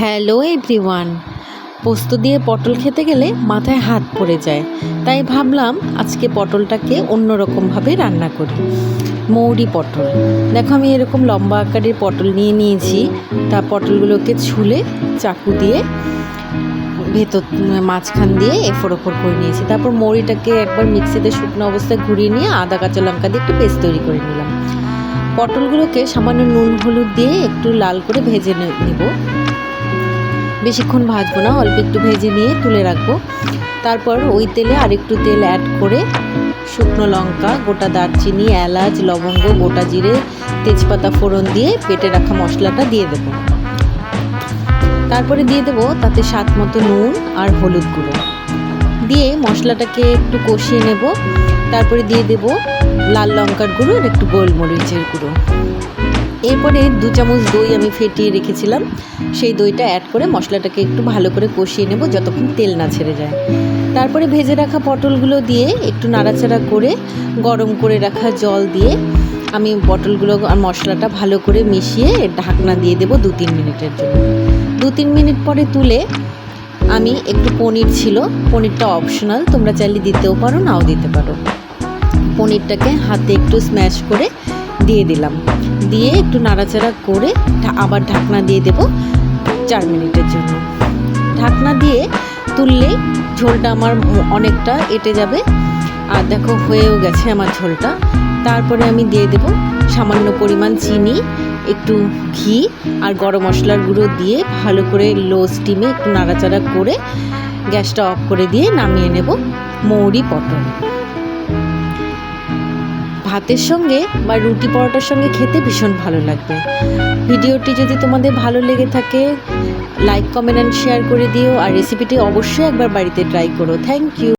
Hello everyone. পোস্ত দিয়ে পটল খেতে গেলে মাথায় হাত পড়ে যায়, তাই ভাবলাম আজকে পটলটাকে অন্যরকমভাবে রান্না করি। মৌরি পটল, দেখো আমি এরকম লম্বা আকারের পটল নিয়েছি। তা পটলগুলোকে ছুলে চাকু দিয়ে ভেতর মাঝখান দিয়ে এফোর ওপর করে নিয়েছি। তারপর মৌরিটাকে একবার মিক্সিতে শুকনো অবস্থায় ঘুরিয়ে নিয়ে আদা কাঁচা লঙ্কা দিয়ে একটু পেস্ট তৈরি করে নিলাম। পটলগুলোকে সামান্য নুন হলুদ দিয়ে একটু লাল করে ভেজে নেব। বেশিক্ষণ ভাজবো না, অল্প একটু ভেজে নিয়ে তুলে রাখবো। তারপর ওই তেলে আরেকটু তেল অ্যাড করে শুকনো লঙ্কা, গোটা দারচিনি, এলাচ, লবঙ্গ, গোটা জিরে, তেজপাতা ফোড়ন দিয়ে পেটে রাখা মশলাটা দিয়ে দেবো। তারপরে দিয়ে দেবো তাতে স্বাদ মতো নুন আর হলুদ গুঁড়ো দিয়ে মশলাটাকে একটু কষিয়ে নেব। তারপরে দিয়ে দেবো লাল লঙ্কার গুঁড়ো আর একটু গোলমরিচের গুঁড়ো। এরপরে 2 চামচ দই আমি ফেটিয়ে রেখেছিলাম, সেই দইটা অ্যাড করে মশলাটাকে একটু ভালো করে কষিয়ে নেব যতক্ষণ তেল না ছেড়ে যায়। তারপরে ভেজে রাখা পটলগুলো দিয়ে একটু নাড়াচাড়া করে গরম করে রাখা জল দিয়ে আমি পটলগুলো আর মশলাটা ভালো করে মিশিয়ে ঢাকনা দিয়ে দেবো 2-3 মিনিটের জন্য। 2-3 মিনিট পরে তুলে আমি একটু পনির ছিল, পনিরটা অপশনাল, তোমরা চাইলে দিতেও পারো নাও দিতে পারো। পনিরটাকে হাতে একটু স্ম্যাশ করে দিয়ে দিলাম, দিয়ে একটু নাড়াচাড়া করে আবার ঢাকনা দিয়ে দেব 4 মিনিটের জন্য। ঢাকনা দিয়ে তুললে ঝোলটা আমার অনেকটা এঁটে যাবে। আর দেখো হয়েও গেছে আমার ঝোলটা। তারপরে আমি দিয়ে দেব সামান্য পরিমাণ চিনি, একটু ঘি আর গরম মশলার গুঁড়ো দিয়ে ভালো করে লো স্টিমে একটু নাড়াচাড়া করে গ্যাসটা অফ করে দিয়ে নামিয়ে নেব মৌরি পটল। ভাতের সঙ্গে বা রুটি পরোটার সঙ্গে খেতে ভীষণ ভালো লাগবে। ভিডিওটি যদি তোমাদের ভালো লেগে থাকে লাইক, কমেন্ট অ্যান্ড শেয়ার করে দিও। আর রেসিপিটি অবশ্যই একবার বাড়িতে ট্রাই করো। Thank you.